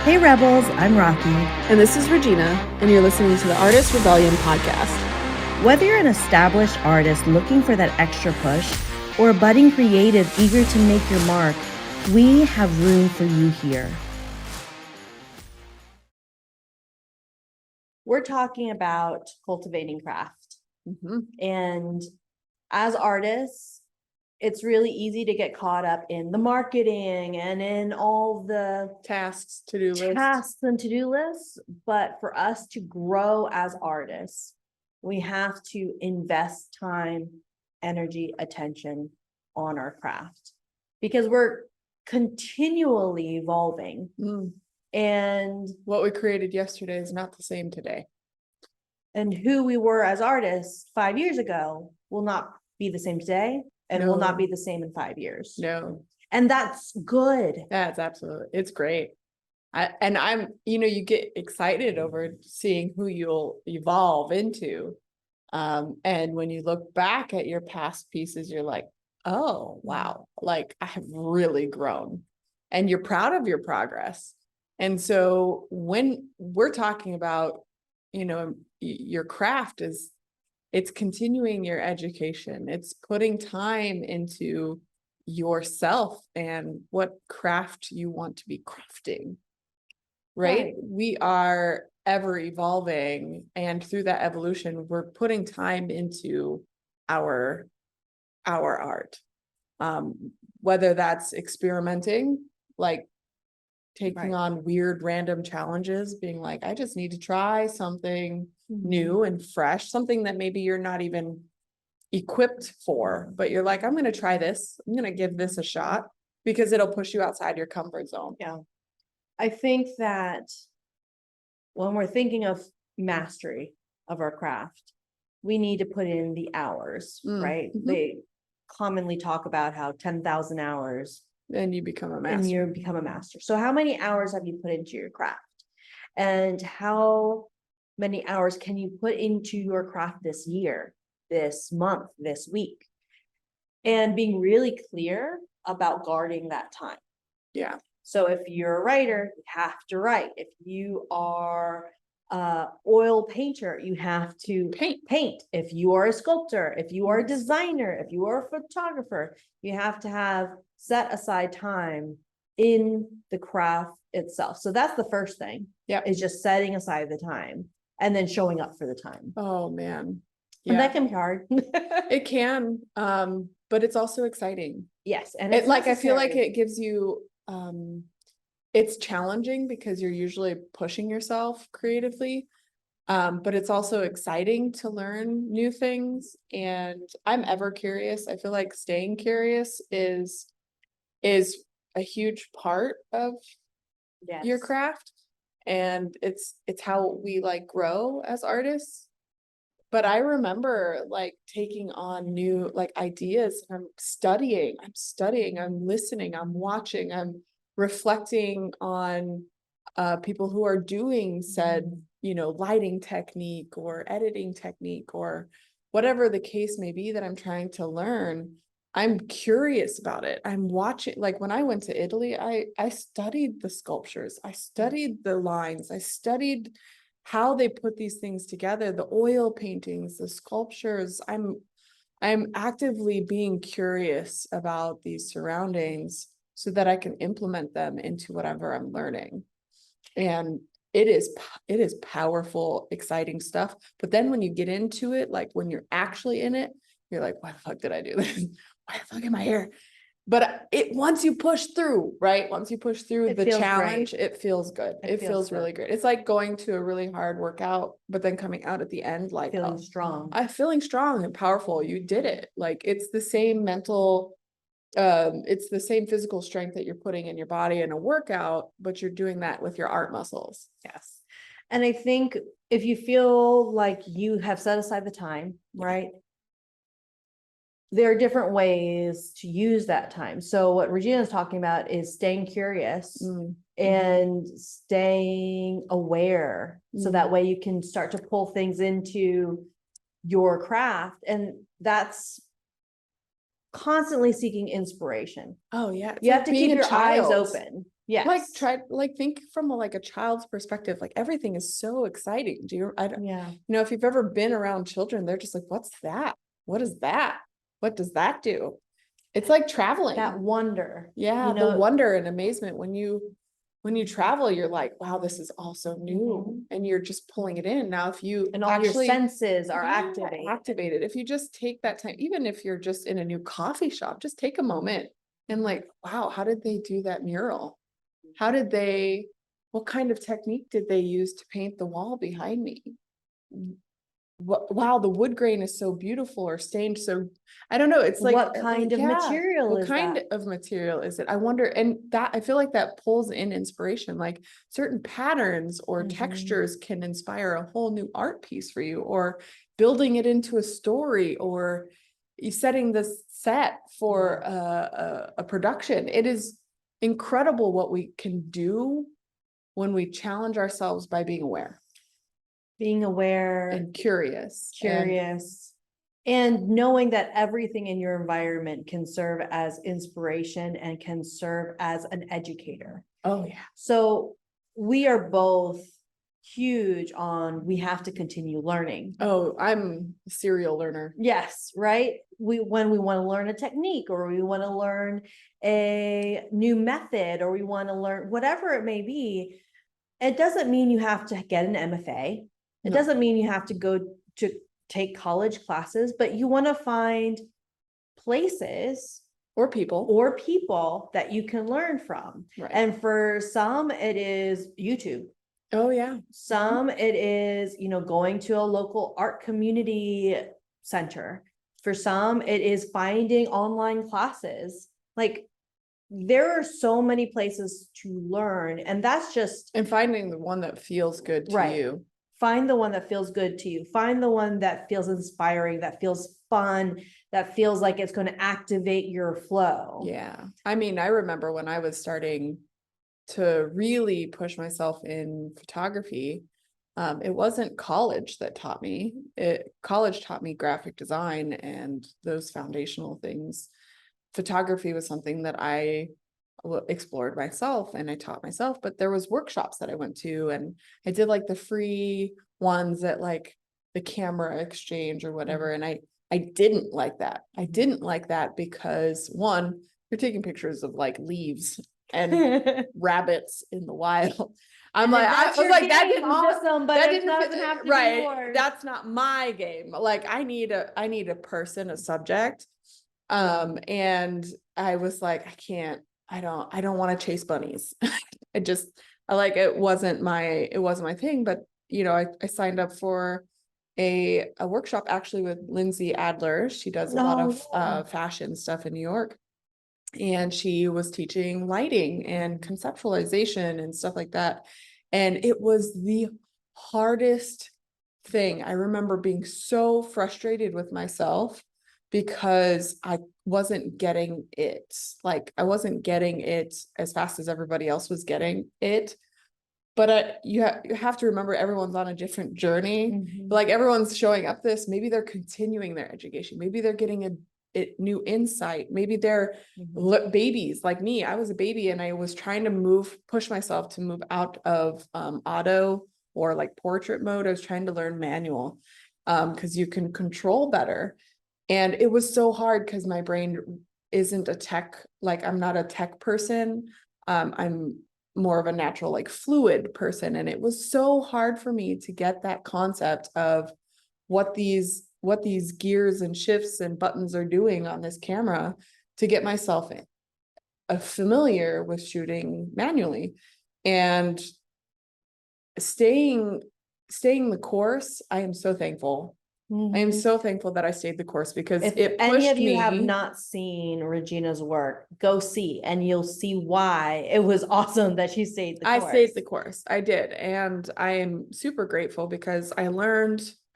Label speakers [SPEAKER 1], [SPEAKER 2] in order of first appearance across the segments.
[SPEAKER 1] Hey Rebels, I'm Rocky.
[SPEAKER 2] And this is Regina, and you're listening to the Artist Rebellion podcast.
[SPEAKER 1] Whether you're an established artist looking for that extra push or a budding creative eager to make your mark, we have room for you here. We're talking about cultivating craft. And as artists, it's really easy to get caught up in the marketing and in all the
[SPEAKER 2] Tasks, to-do lists.
[SPEAKER 1] tasks and to-do lists. But for us to grow as artists, we have to invest time, energy, attention on our craft because we're continually evolving. And
[SPEAKER 2] what we created yesterday is not the same today.
[SPEAKER 1] And who we were as artists 5 years ago will not be the same today and will not be the same in 5 years.
[SPEAKER 2] No.
[SPEAKER 1] And that's good.
[SPEAKER 2] That's absolutely, it's great. You get excited over seeing who you'll evolve into. And when you look back at your past pieces, you're like, oh, wow, like I have really grown and you're proud of your progress. And so when we're talking about, your craft it's continuing your education. It's putting time into yourself and what craft you want to be crafting, right? We are ever evolving, and through that evolution, we're putting time into our art. Whether that's experimenting, like taking on weird random challenges, being like, I just need to try something new and fresh, something that maybe you're not even equipped for, but you're like, I'm going to try this. I'm going to give this a shot because it'll push you outside your comfort zone.
[SPEAKER 1] Yeah. I think that when we're thinking of mastery of our craft, we need to put in the hours, right? They commonly talk about how 10,000 hours
[SPEAKER 2] and you become a master.
[SPEAKER 1] And you become a master. So how many hours have you put into your craft? And how many hours can you put into your craft this year, this month, this week? And being really clear about guarding that time.
[SPEAKER 2] Yeah.
[SPEAKER 1] So if you're a writer, you have to write. If you are oil painter, you have to paint. If you are a sculptor, if you are a designer, if you are a photographer, you have to have set aside time in the craft itself. So that's the first thing.
[SPEAKER 2] Yeah.
[SPEAKER 1] Is just setting aside the time and then showing up for the time.
[SPEAKER 2] Oh man. Yeah.
[SPEAKER 1] And that can be hard.
[SPEAKER 2] It can. But it's also exciting.
[SPEAKER 1] Yes. And
[SPEAKER 2] it's like, I feel like it gives you, it's challenging because you're usually pushing yourself creatively. But it's also exciting to learn new things. And I'm ever curious. I feel like staying curious is a huge part of your craft. And it's how we like grow as artists. But I remember like taking on new like ideas. I'm studying, I'm listening, I'm watching, I'm reflecting on people who are doing said, lighting technique or editing technique or whatever the case may be that I'm trying to learn. I'm curious about it. I'm watching, like when I went to Italy, I studied the sculptures, I studied the lines, I studied how they put these things together, the oil paintings, the sculptures. I'm actively being curious about these surroundings so that I can implement them into whatever I'm learning. And it is powerful, exciting stuff. But then when you get into it, like when you're actually in it, you're like, why the fuck did I do this? Why the fuck am I here? But once you push through, right? Once you push through the challenge, it feels good. It feels really great. It's like going to a really hard workout, but then coming out at the end, like
[SPEAKER 1] feeling strong.
[SPEAKER 2] I'm feeling strong and powerful. You did it. Like it's the same mental, it's the same physical strength that you're putting in your body in a workout, but you're doing that with your art muscles.
[SPEAKER 1] Yes. And I think if you feel like you have set aside the time, right? There are different ways to use that time. So what Regina is talking about is staying curious and staying aware. So that way you can start to pull things into your craft. And that's constantly seeking inspiration.
[SPEAKER 2] Oh yeah.
[SPEAKER 1] You have to keep your eyes open.
[SPEAKER 2] Like
[SPEAKER 1] Yes.
[SPEAKER 2] think from like a child's perspective, like everything is so exciting. I don't,
[SPEAKER 1] Yeah.
[SPEAKER 2] if you've ever been around children, they're just like, what's that? What is that? What does that do? It's like traveling.
[SPEAKER 1] That wonder.
[SPEAKER 2] Yeah,
[SPEAKER 1] You
[SPEAKER 2] the
[SPEAKER 1] know,
[SPEAKER 2] wonder and amazement when you travel, you're like, wow, this is all so new.
[SPEAKER 1] Mhm.
[SPEAKER 2] And you're just pulling it in. Now, if you
[SPEAKER 1] And all your
[SPEAKER 2] actually
[SPEAKER 1] senses are
[SPEAKER 2] yeah,
[SPEAKER 1] activated.
[SPEAKER 2] activated, if you just take that time, even if you're just in a new coffee shop, just take a moment and like, wow, how did they do that mural? How did they, what kind of technique did they use to paint the wall behind me? Wow, the wood grain is so beautiful or stained. So I don't know. It's like,
[SPEAKER 1] What kind of
[SPEAKER 2] yeah,
[SPEAKER 1] material
[SPEAKER 2] what
[SPEAKER 1] is
[SPEAKER 2] kind
[SPEAKER 1] that?
[SPEAKER 2] of material is it? I wonder, and that I feel like that pulls in inspiration, like certain patterns or
[SPEAKER 1] Mhm.
[SPEAKER 2] textures can inspire a whole new art piece for you, or building it into a story, or you setting the set for a production. It is incredible what we can do when we challenge ourselves by being aware
[SPEAKER 1] Being aware,
[SPEAKER 2] and curious and
[SPEAKER 1] curious, and knowing that everything in your environment can serve as inspiration and can serve as an educator.
[SPEAKER 2] oh yeah.
[SPEAKER 1] So we are both huge on we have to continue learning.
[SPEAKER 2] Oh, I'm a serial learner.
[SPEAKER 1] Yes, right? When we want to learn a technique or we want to learn a new method or we want to learn whatever it may be, it doesn't mean you have to get an MFA. It
[SPEAKER 2] No.
[SPEAKER 1] doesn't mean you have to go to take college classes, but you want to find places
[SPEAKER 2] Or people.
[SPEAKER 1] that you can learn from.
[SPEAKER 2] Right.
[SPEAKER 1] And for some, it is YouTube.
[SPEAKER 2] Oh yeah.
[SPEAKER 1] Some it is, going to a local art community center. For some, it is finding online classes. Like there are so many places to learn, and that's just
[SPEAKER 2] And finding the one that feels good to
[SPEAKER 1] right.
[SPEAKER 2] you.
[SPEAKER 1] Find the one that feels good to you. Find the one that feels inspiring, that feels fun, that feels like it's going to activate your flow.
[SPEAKER 2] Yeah. I mean, I remember when I was starting to really push myself in photography, it wasn't college that taught me. College taught me graphic design and those foundational things. Photography was something that I explored myself and I taught myself, but there was workshops that I went to, and I did like the free ones at like the camera exchange or whatever. And I didn't like that. I didn't like that because one, you're taking pictures of like leaves and rabbits in the wild. I'm like, I was like, that didn't
[SPEAKER 1] awesome, but
[SPEAKER 2] that
[SPEAKER 1] it
[SPEAKER 2] didn't
[SPEAKER 1] doesn't
[SPEAKER 2] fit,
[SPEAKER 1] have to
[SPEAKER 2] right.
[SPEAKER 1] be yours.
[SPEAKER 2] That's not my game. Like I need a person, a subject. And I was like, I don't want to chase bunnies. I like, it wasn't my thing, but I signed up for a workshop actually with Lindsay Adler. She does a lot of fashion stuff in New York. And she was teaching lighting and conceptualization and stuff like that. And it was the hardest thing. I remember being so frustrated with myself because I wasn't getting it. Like I wasn't getting it as fast as everybody else was getting it. But you have to remember everyone's on a different journey.
[SPEAKER 1] Mhm.
[SPEAKER 2] Like everyone's showing up this, maybe they're continuing their education. Maybe they're getting a new insight. Maybe they're babies like me. I was a baby and I was trying to push myself to move out of auto or like portrait mode. I was trying to learn manual because you can control better. And it was so hard because my brain isn't a tech, like I'm not a tech person. I'm more of a natural, like fluid person. And it was so hard for me to get that concept of what these gears and shifts and buttons are doing on this camera to get myself familiar with shooting manually. And staying the course, I am so thankful. I am so thankful that I stayed the course because
[SPEAKER 1] If
[SPEAKER 2] it
[SPEAKER 1] any
[SPEAKER 2] pushed
[SPEAKER 1] of you have
[SPEAKER 2] me.
[SPEAKER 1] not seen Regina's work, go see and you'll see why it was awesome that she stayed the
[SPEAKER 2] I
[SPEAKER 1] course.
[SPEAKER 2] stayed the course. I did. And I am super grateful because I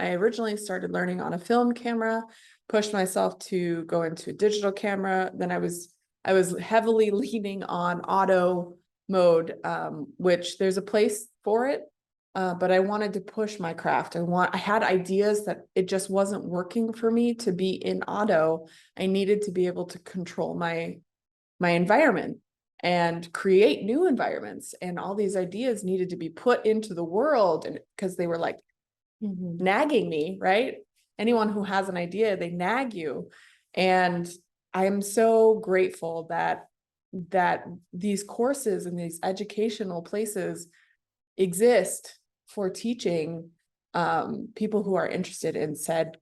[SPEAKER 2] originally started learning on a film camera, pushed myself to go into a digital camera. Then I was heavily leaning on auto mode, which there's a place for it. But I wanted to push my craft. I had ideas that it just wasn't working for me to be in auto. I needed to be able to control my environment. and create new environments. And all these ideas needed to be put into the world, and because they were like nagging me, right? Anyone who has an idea, they nag you. And I am so grateful that these courses and these educational places exist for teaching people who are interested in said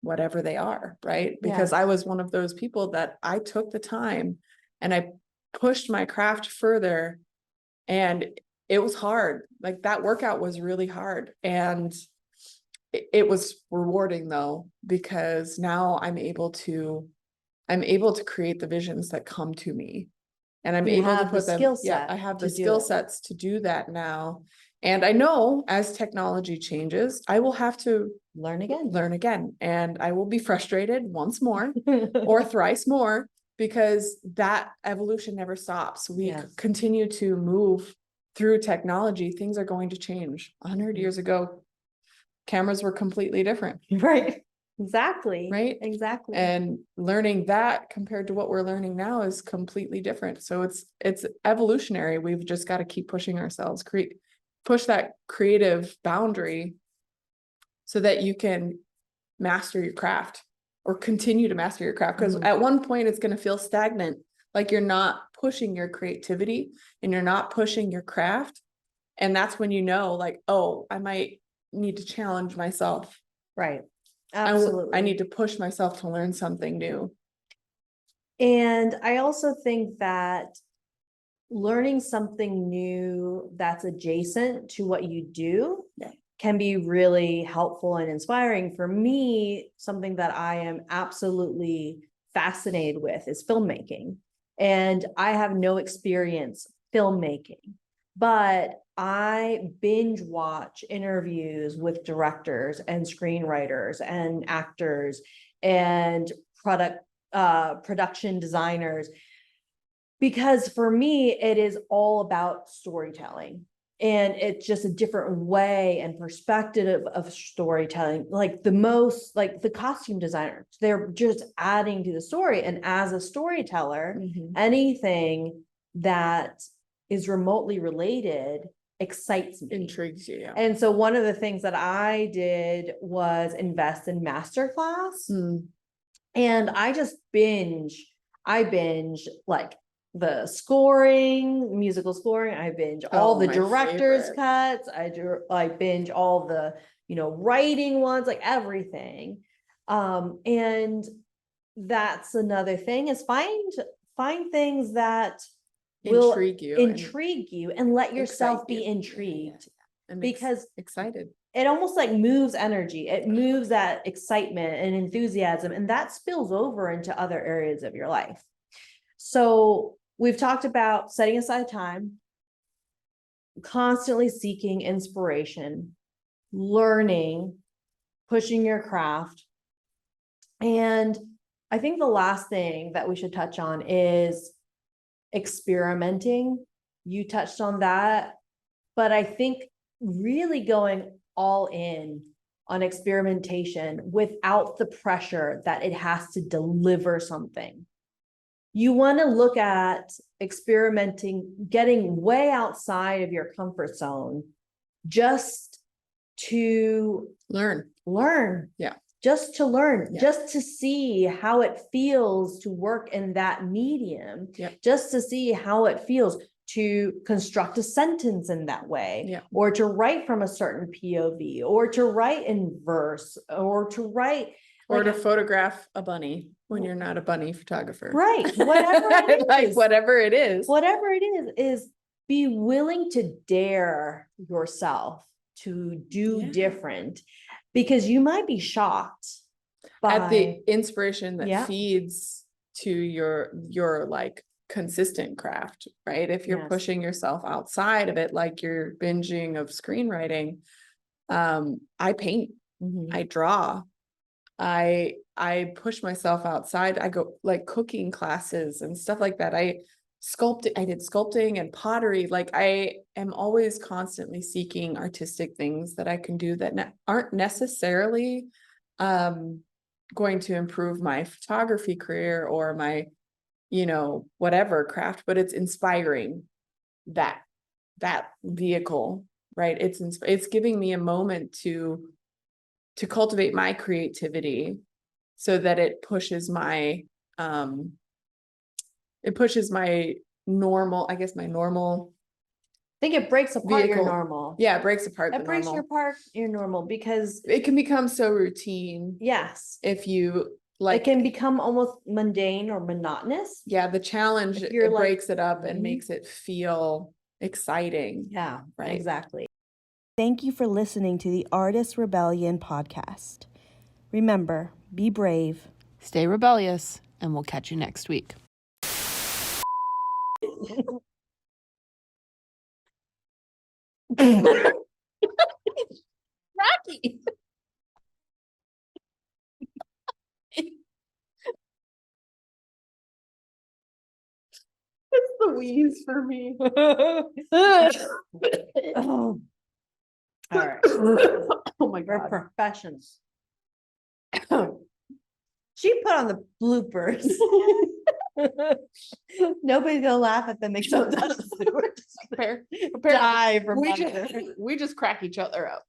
[SPEAKER 2] whatever they are, right? Because I was one of those people that I took the time and I pushed my craft further, and it was hard. Like that workout was really hard, and it was rewarding though, because now I'm able to create the visions that come to me, and I'm
[SPEAKER 1] You
[SPEAKER 2] able to
[SPEAKER 1] have the
[SPEAKER 2] put them,
[SPEAKER 1] skill
[SPEAKER 2] yeah,
[SPEAKER 1] set
[SPEAKER 2] I have
[SPEAKER 1] to
[SPEAKER 2] the
[SPEAKER 1] do
[SPEAKER 2] skill
[SPEAKER 1] it.
[SPEAKER 2] sets to do that now. And I know as technology changes, I will have to
[SPEAKER 1] Learn again.
[SPEAKER 2] learn again, and I will be frustrated once more or thrice more, because that evolution never stops. We
[SPEAKER 1] Yes.
[SPEAKER 2] continue to move through technology. Things are going to change. 100 years ago, cameras were completely different,
[SPEAKER 1] Right. Exactly.
[SPEAKER 2] right?
[SPEAKER 1] Exactly.
[SPEAKER 2] And learning that compared to what we're learning now is completely different. So it's evolutionary. We've just got to keep pushing ourselves, push that creative boundary so that you can master your craft or continue to master your craft. Because at one point it's going to feel stagnant, like you're not pushing your creativity and you're not pushing your craft. And that's when you know, like, oh, I might need to challenge myself.
[SPEAKER 1] Right.
[SPEAKER 2] I
[SPEAKER 1] Absolutely.
[SPEAKER 2] need to push myself to learn something new.
[SPEAKER 1] And I also think that learning something new that's adjacent to what you do can be really helpful and inspiring. For me, something that I am absolutely fascinated with is filmmaking. And I have no experience filmmaking, but I binge watch interviews with directors and screenwriters and actors and production designers, because for me, it is all about storytelling. And it's just a different way and perspective of storytelling. Like the costume designers, they're just adding to the story. And as a storyteller, anything that is remotely related excites me.
[SPEAKER 2] Intrigues you, yeah.
[SPEAKER 1] And so one of the things that I did was invest in masterclass. And I just I binge like the scoring, musical scoring. I binge all the director's cuts. I binge all the, writing ones, like everything. And that's another thing, is find things that will intrigue you and let yourself be intrigued.
[SPEAKER 2] And
[SPEAKER 1] because
[SPEAKER 2] excited.
[SPEAKER 1] It almost like moves energy. It moves that excitement and enthusiasm, and that spills over into other areas of your life. So we've talked about setting aside time, constantly seeking inspiration, learning, pushing your craft. And I think the last thing that we should touch on is experimenting. You touched on that, but I think really going all in on experimentation without the pressure that it has to deliver something. You want to look at experimenting, getting way outside of your comfort zone just to
[SPEAKER 2] learn.
[SPEAKER 1] Yeah. Just to learn, just to see how it feels to work in that medium, just to see how it feels to construct a sentence in that way, or to write from a certain POV, or to write in verse, or to write,
[SPEAKER 2] or to photograph a bunny when you're not a bunny photographer.
[SPEAKER 1] Right. Whatever it is.
[SPEAKER 2] Like whatever it
[SPEAKER 1] is be willing to dare yourself to do different, because you might be shocked
[SPEAKER 2] at the inspiration that feeds to your like consistent craft, right? If you're pushing yourself outside of it, like you're binging of screenwriting, I paint, I draw, I push myself outside. I go like cooking classes and stuff like that. I did sculpting and pottery. Like I am always constantly seeking artistic things that I can do that aren't necessarily going to improve my photography career or my, whatever craft, but it's inspiring that vehicle, right? It's giving me a moment to cultivate my creativity so that it pushes my normal, I guess my normal
[SPEAKER 1] I think it breaks apart your
[SPEAKER 2] vehicle.
[SPEAKER 1] normal.
[SPEAKER 2] Yeah, it breaks apart the
[SPEAKER 1] It breaks
[SPEAKER 2] normal.
[SPEAKER 1] your normal because
[SPEAKER 2] It can become so routine
[SPEAKER 1] yes,
[SPEAKER 2] if you
[SPEAKER 1] it
[SPEAKER 2] like,
[SPEAKER 1] can become almost mundane or monotonous.
[SPEAKER 2] yeah, the challenge,
[SPEAKER 1] If you're
[SPEAKER 2] it
[SPEAKER 1] like-
[SPEAKER 2] breaks it up and
[SPEAKER 1] Mhm.
[SPEAKER 2] makes it feel exciting.
[SPEAKER 1] Yeah,
[SPEAKER 2] Right.
[SPEAKER 1] exactly.
[SPEAKER 3] Thank you for listening to the Artist Rebellion podcast. Remember, be brave.
[SPEAKER 4] Stay rebellious, and we'll catch you next week.
[SPEAKER 2] Rocky. It's the wheeze for me.
[SPEAKER 1] Oh. All right.
[SPEAKER 2] Oh my
[SPEAKER 1] We're
[SPEAKER 2] God.
[SPEAKER 1] professionals. She put on the bloopers. Nobody's gonna laugh at them except us.
[SPEAKER 2] Prepare-
[SPEAKER 1] Die from
[SPEAKER 2] we
[SPEAKER 1] laughter.
[SPEAKER 2] just crack each other up.